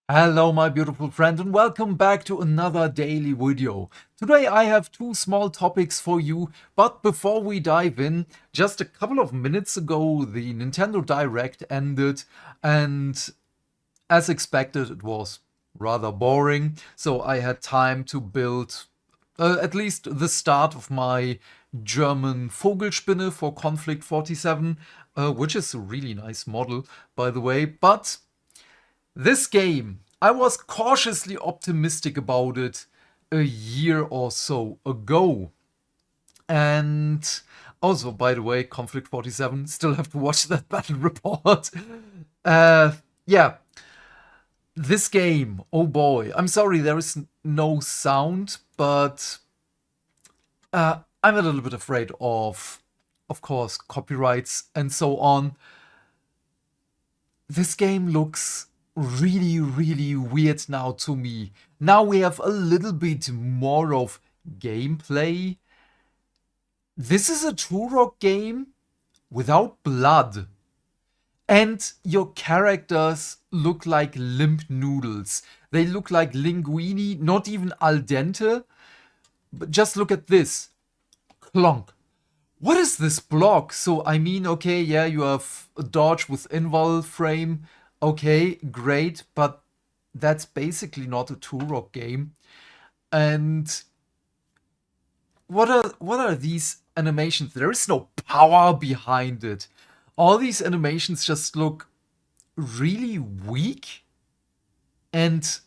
Hello my beautiful friend and welcome back to another daily video. Today I have two small topics for you, but before we dive in, just a couple of minutes ago the Nintendo Direct ended and as expected it was rather boring, so I had time to build at least the start of my German Vogelspinne for Conflict 47, which is a really nice model by the way, but this game, I was cautiously optimistic about it a year or so ago. And also, by the way, Conflict 47, still have to watch that battle report. uh, yeah, this game, oh boy. I'm sorry, there is no sound, but I'm a little bit afraid of course, copyrights and so on. This game looks really weird now to me. Now we have a little bit more of gameplay. This is a Turok game without blood. And your characters look like limp noodles. They look like linguine, not even al dente. But just look at this. Clonk. What is this block? So, I mean, okay, yeah, you have a dodge with invul frame. Okay, great, but that's basically not a Turok game. And what are these animations? There is no power behind it. All these animations just look really weak and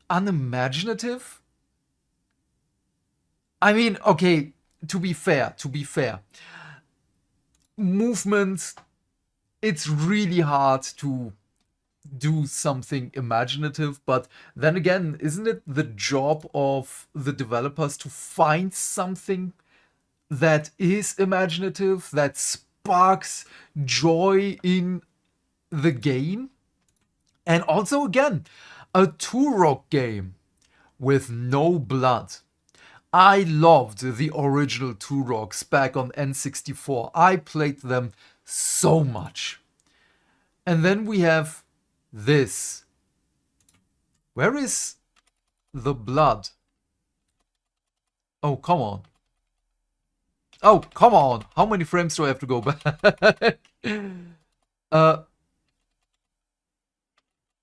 unimaginative. I mean, okay, to be fair, movement, it's really hard to do something imaginative, but then again, isn't it the job of the developers to find something that is imaginative, that sparks joy in the game? And also, again, a Turok game with no blood. I loved the original Turoks back on N64. I played them so much. And then we have this. Where is the blood? Oh, come on. Oh, come on. How many frames do I have to go back? uh,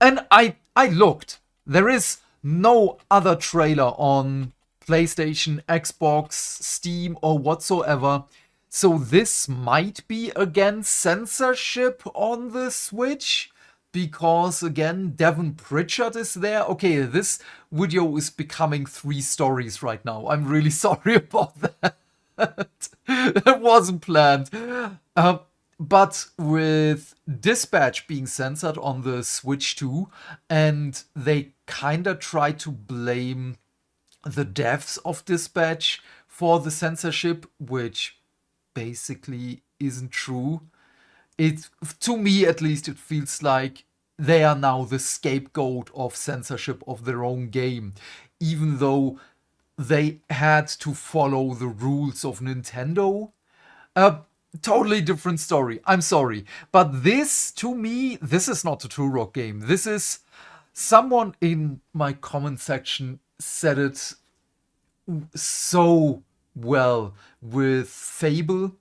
and I looked. There is no other trailer on PlayStation, Xbox, Steam, or whatsoever. So this might be again censorship on the Switch. Because again, Devon Pritchard is there. Okay, this video is becoming 3 stories right now. I'm really sorry about that. That wasn't planned. But with Dispatch being censored on the Switch too, and they kinda try to blame the devs of Dispatch for the censorship, which basically isn't true. It, to me at least, it feels like they are now the scapegoat of censorship of their own game, even though they had to follow the rules of Nintendo. A totally different story. I'm sorry, but this, to me, this is not a Turok game. This is, someone in my comment section said it so well with Fable.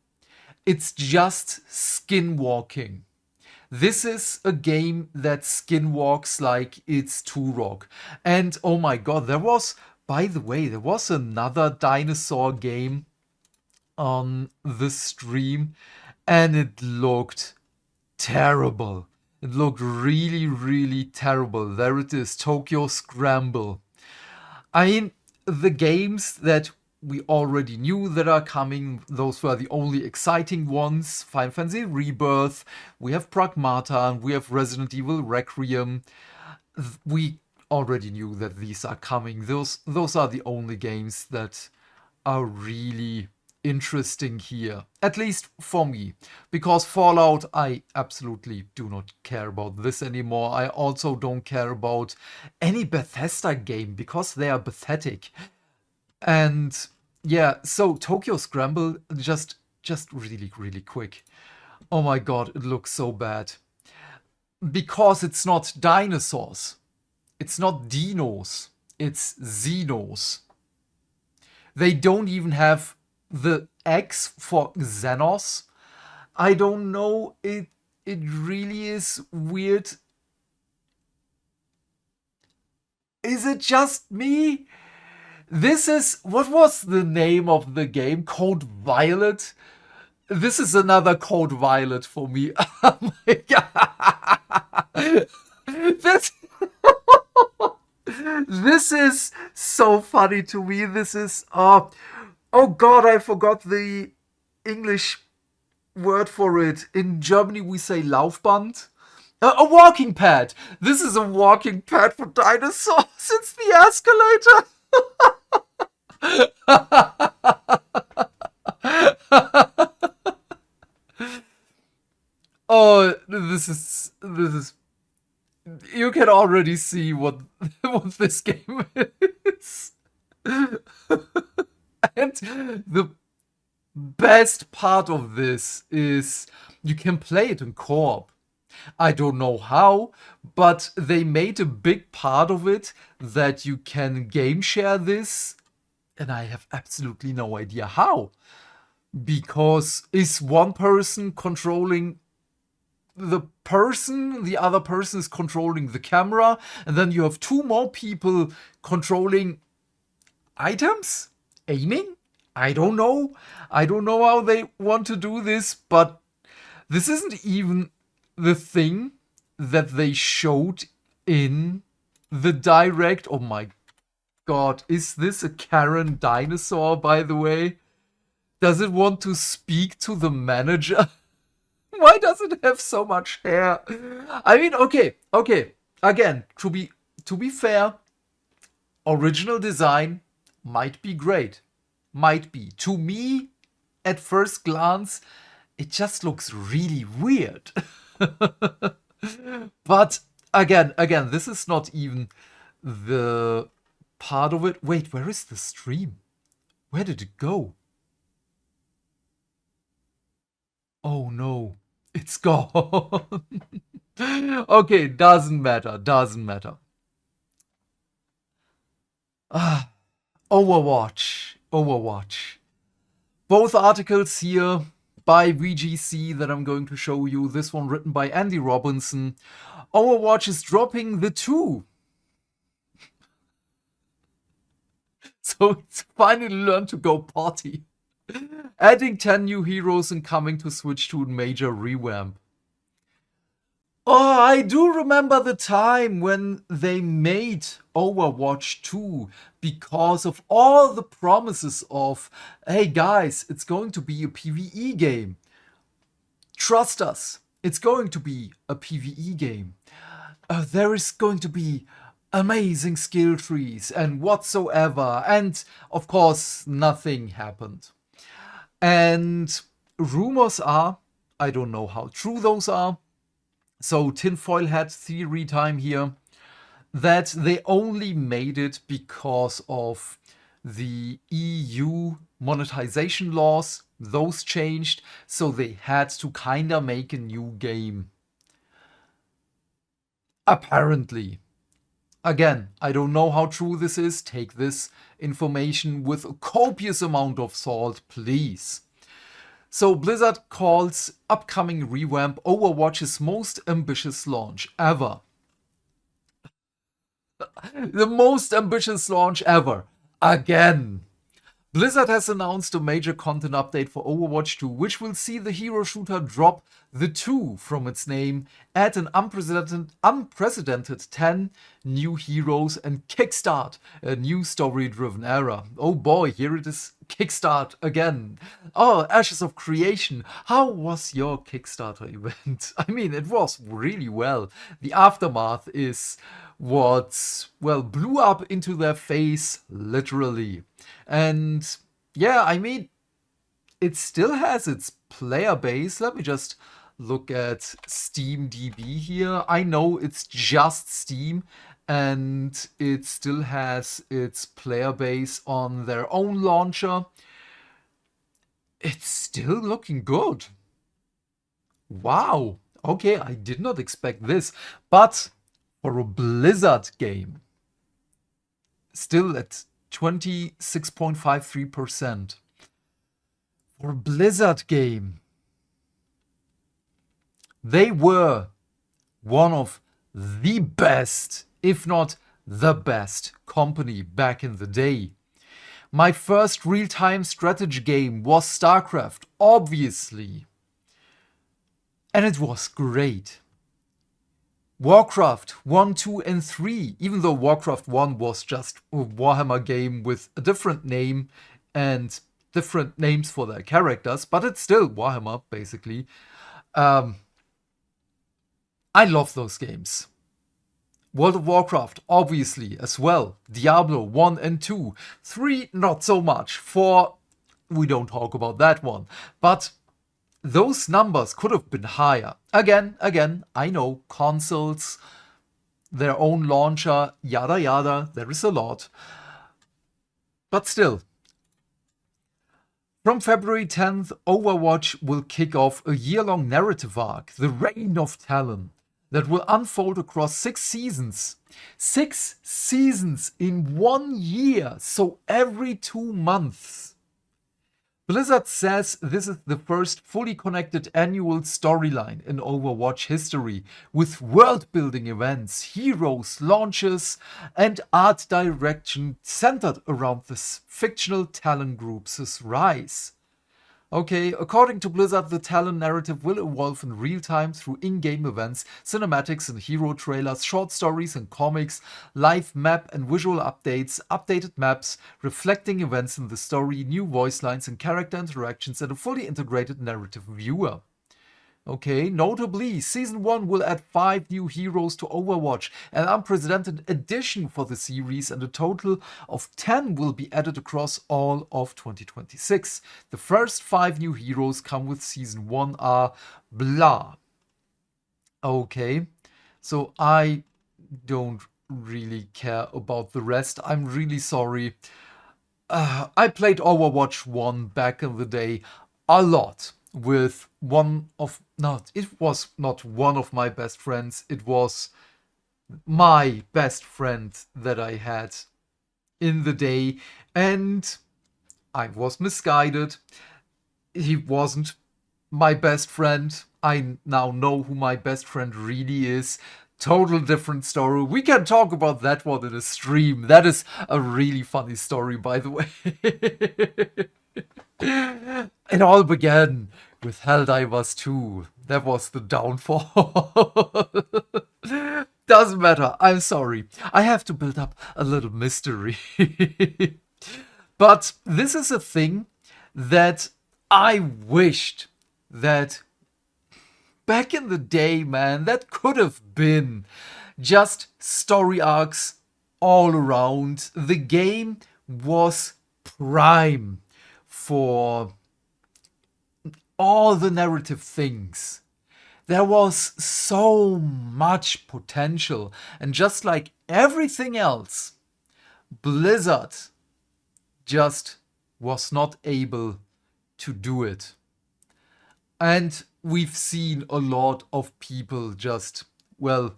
It's just skinwalking. This is a game that skinwalks like it's Turok. And oh my god, by the way, there was another dinosaur game on the stream and it looked terrible. It looked really terrible. There it is, Tokyo Scramble. I mean, the games that we already knew that are coming, those were the only exciting ones. Final Fantasy Rebirth, we have Pragmata, and we have Resident Evil Requiem. We already knew that these are coming. Those are the only games that are really interesting here. At least for me. Because Fallout, I absolutely do not care about this anymore. I also don't care about any Bethesda game because they are pathetic. And yeah, so Tokyo Scramble, just really quick. Oh my god, it looks so bad. Because it's not dinosaurs. It's not dinos, it's xenos. They don't even have the X for Xenos. I don't know. It really is weird. Is it just me? This is, what was the name of the game? Code Violet? This is another Code Violet for me. Oh my god. This, this is so funny to me. This is, oh god, I forgot the English word for it. In Germany we say Laufband. A walking pad. This is a walking pad for dinosaurs. It's the escalator. Oh, this is. You can already see what what this game is, and the best part of this is you can play it in co-op. I don't know how, but they made a big part of it that you can game share this, and I have absolutely no idea how. Because is one person controlling the person, the other person is controlling the camera, and then you have two more people controlling items? Aiming? I don't know. I don't know how they want to do this, but this isn't even the thing that they showed in the direct. Oh my god, is this a Karen dinosaur, by the way? Does it want to speak to the manager? Why does it have so much hair? I mean, okay. Again, to be fair, original design might be great. Might be. To me, at first glance, it just looks really weird. But again, this is not even the part of it. Wait, where is the stream? Where did it go? Oh no, it's gone. Okay, doesn't matter. Ah, Overwatch. Both articles here by VGC that I'm going to show you. This one written by Andy Robinson. Overwatch is dropping the 2. So it's finally learned to go potty. Adding 10 new heroes and coming to Switch to a major revamp. Oh, I do remember the time when they made Overwatch 2 because of all the promises of, hey guys, it's going to be a PvE game. Trust us, it's going to be a PvE game. There is going to be amazing skill trees and whatsoever. And of course, nothing happened. And rumors are, I don't know how true those are, so tinfoil hat theory time here, that they only made it because of the EU monetization laws. Those changed, so they had to kinda make a new game. Apparently. Again, I don't know how true this is. Take this information with a copious amount of salt, please. So Blizzard calls upcoming revamp Overwatch's most ambitious launch ever. The most ambitious launch ever. Again. Blizzard has announced a major content update for Overwatch 2, which will see the hero shooter drop the 2 from its name, add an unprecedented 10 new heroes, and kickstart a new story-driven era. Oh boy, here it is, kickstart again. Oh, Ashes of Creation. How was your Kickstarter event? I mean, it was really well. The aftermath is what, well, blew up into their face, literally. And yeah, I mean, it still has its player base. Let me just look at SteamDB here. I know it's just Steam, and it still has its player base on their own launcher. It's still looking good. Wow. Okay, I did not expect this. But For a Blizzard game, still at 26.53%. For a Blizzard game, they were one of the best, if not the best, company back in the day. My first real-time strategy game was StarCraft, obviously. And it was great. Warcraft 1, 2, and 3, even though Warcraft 1 was just a Warhammer game with a different name and different names for their characters, but it's still Warhammer, basically. I love those games. World of Warcraft, obviously, as well. Diablo 1 and 2. 3, not so much. 4, we don't talk about that one. But those numbers could have been higher. Again, I know, consoles, their own launcher, yada yada, there is a lot. But still. From February 10th, Overwatch will kick off a year-long narrative arc, the Reign of Talon, that will unfold across 6 seasons. 6 seasons in 1 year, so every 2 months. Blizzard says this is the first fully connected annual storyline in Overwatch history, with world-building events, heroes, launches, and art direction centered around this fictional Talon group's rise. Okay, according to Blizzard, the Talon narrative will evolve in real time through in-game events, cinematics and hero trailers, short stories and comics, live map and visual updates, updated maps, reflecting events in the story, new voice lines and character interactions, and a fully integrated narrative viewer. Okay, notably, Season 1 will add 5 new heroes to Overwatch, an unprecedented addition for the series, and a total of 10 will be added across all of 2026. The first 5 new heroes come with Season 1 are blah. Okay, so I don't really care about the rest. I'm really sorry. I played Overwatch 1 back in the day a lot. With it was not one of my best friends, it was my best friend that I had in the day, and I was misguided. He wasn't my best friend. I now know who my best friend really is. Total different story. We can talk about that one in a stream. That is a really funny story, by the way. It all began with Helldivers 2. That was the downfall. Doesn't matter. I'm sorry. I have to build up a little mystery. But this is a thing that I wished that back in the day, man, that could have been just story arcs all around. The game was prime for all the narrative things. There was so much potential, and just like everything else, Blizzard just was not able to do it. And we've seen a lot of people just, well,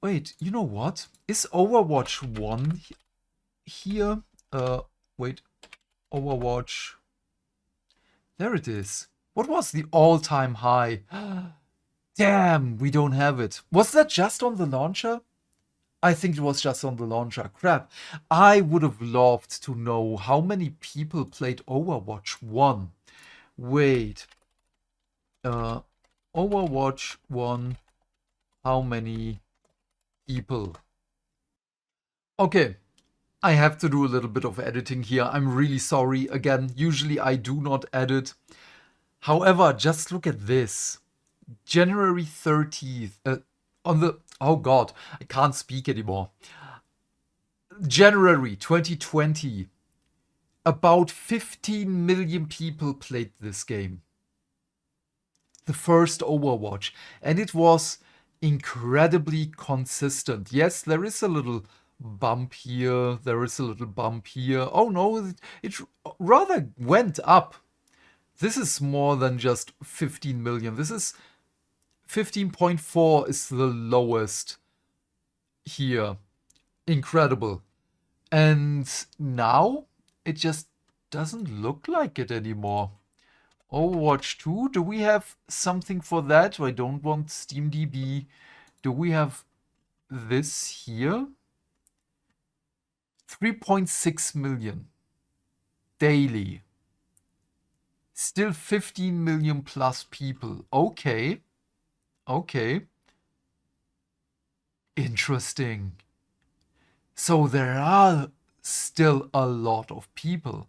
wait, you know what? Is Overwatch 1 here? Wait, Overwatch. There it is. What was the all-time high? Damn, we don't have it. Was that just on the launcher? I think it was just on the launcher. Crap. I would have loved to know how many people played Overwatch 1. Wait. Overwatch 1. How many people? Okay. I have to do a little bit of editing here. I'm really sorry. Again, usually I do not edit. However, just look at this. January 30th. On the... Oh god, I can't speak anymore. January 2020. About 15 million people played this game. The first Overwatch. And it was incredibly consistent. Yes, there is a little bump here, there is a little bump here. Oh no, it rather went up. This is more than just 15 million. This is 15.4 is the lowest here. Incredible. And now it just doesn't look like it anymore. Overwatch 2, do we have something for that? I don't want SteamDB. Do we have this here? 3.6 million daily. Still 15 million plus people. Okay. Okay. Interesting. So there are still a lot of people.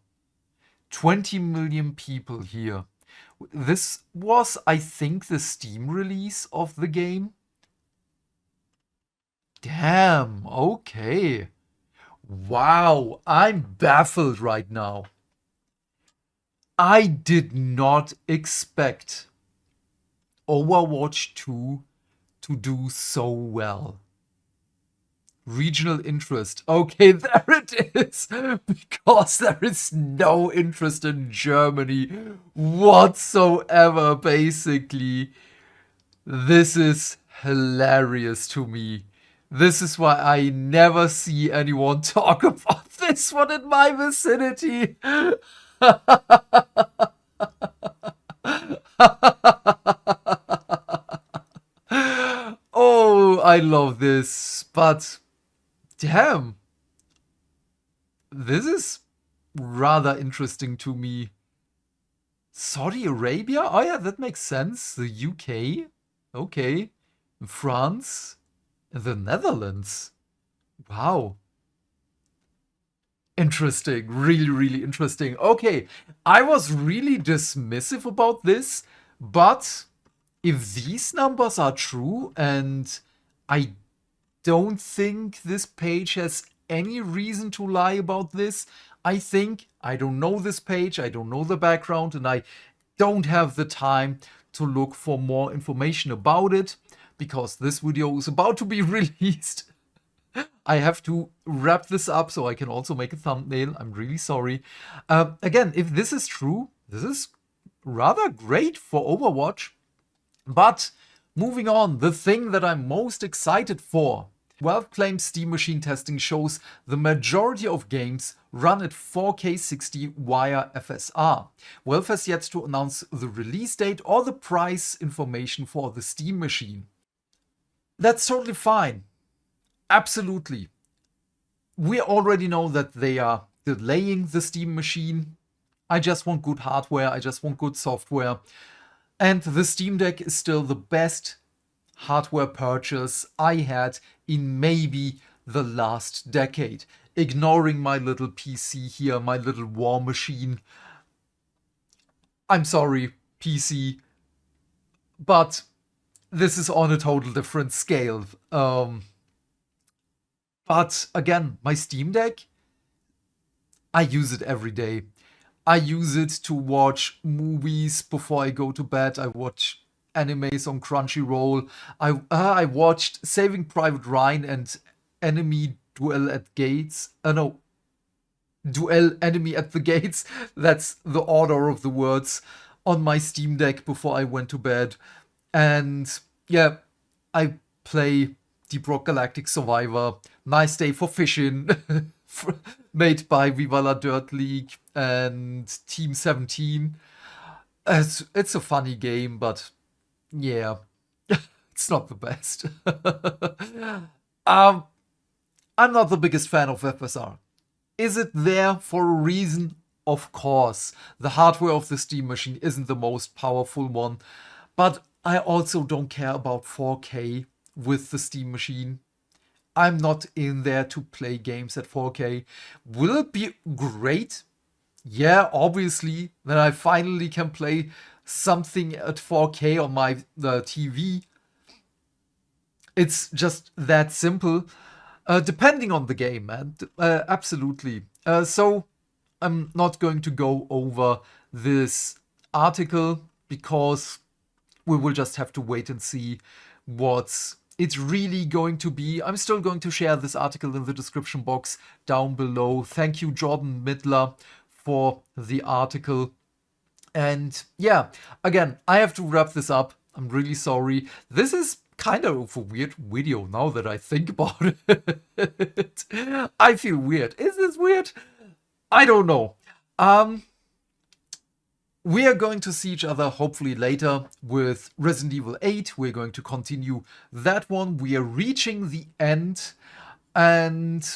20 million people here. This was, I think, the Steam release of the game. Damn, okay. Wow, I'm baffled right now. I did not expect Overwatch 2 to do so well. Regional interest. Okay, there it is. Because there is no interest in Germany whatsoever, basically. This is hilarious to me. This is why I never see anyone talk about this one in my vicinity. Oh, I love this, but damn, this is rather interesting to me. Saudi Arabia? Oh yeah, that makes sense. The UK? Okay. France? The Netherlands? Wow. Interesting. Really, really interesting. Okay, I was really dismissive about this, but if these numbers are true, and I don't think this page has any reason to lie about this. I think I don't know this page, I don't know the background, and I don't have the time to look for more information about it because this video is about to be released. I have to wrap this up so I can also make a thumbnail. I'm really sorry. Again, if this is true, this is rather great for Overwatch. But moving on, the thing that I'm most excited for. Valve claims Steam machine testing shows the majority of games run at 4K 60 via FSR. Valve has yet to announce the release date or the price information for the Steam machine. That's totally fine. Absolutely. We already know that they are delaying the Steam machine. I just want good hardware, I just want good software. And the Steam Deck is still the best hardware purchase I had in maybe the last decade. Ignoring my little PC here, my little war machine. I'm sorry, PC, but this is on a total different scale. But again, my Steam Deck, I use it every day. I use it to watch movies before I go to bed. I watch animes on Crunchyroll. I watched Saving Private Ryan and Enemy Duel at Gates. No, Duel Enemy at the Gates. That's the order of the words on my Steam Deck before I went to bed. And yeah, I play Deep Rock Galactic Survivor. Nice Day for Fishing. Made by Viva La Dirt League and Team 17. It's a funny game, but yeah, it's not the best. I'm not the biggest fan of FSR. Is it there for a reason? Of course. The hardware of the Steam machine isn't the most powerful one, but I also don't care about 4K with the Steam machine. I'm not in there to play games at 4K. Will it be great? Yeah, obviously. Then I finally can play something at 4K on my TV. It's just that simple. Depending on the game, man. Absolutely. So I'm not going to go over this article because we will just have to wait and see what it's really going to be. I'm still going to share this article in the description box down below. Thank you, Jordan Midler, for the article. And yeah, again, I have to wrap this up. I'm really sorry. This is kind of a weird video now that I think about it. I feel weird. Is this weird? I don't know. We are going to see each other hopefully later with Resident Evil 8. We're going to continue that one. We are reaching the end. And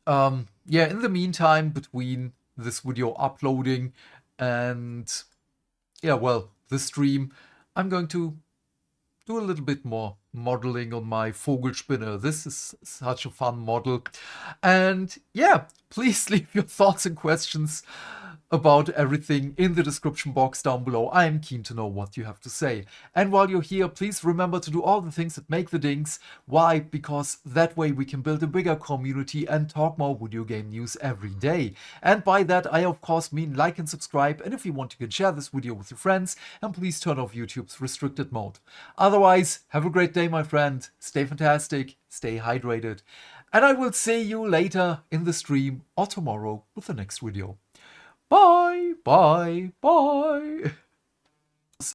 yeah, in the meantime, between this video uploading and yeah, well, the stream, I'm going to do a little bit more modeling on my Vogelspinner. This is such a fun model. And yeah, please leave your thoughts and questions about everything in the description box down below. I am keen to know what you have to say. And while you're here, please remember to do all the things that make the dings. Why? Because that way we can build a bigger community and talk more video game news every day. And by that, I of course mean like and subscribe. And if you want, you can share this video with your friends. And please turn off YouTube's restricted mode. Otherwise, have a great day, my friend. Stay fantastic, stay hydrated. And I will see you later in the stream or tomorrow with the next video. Bye, bye, bye.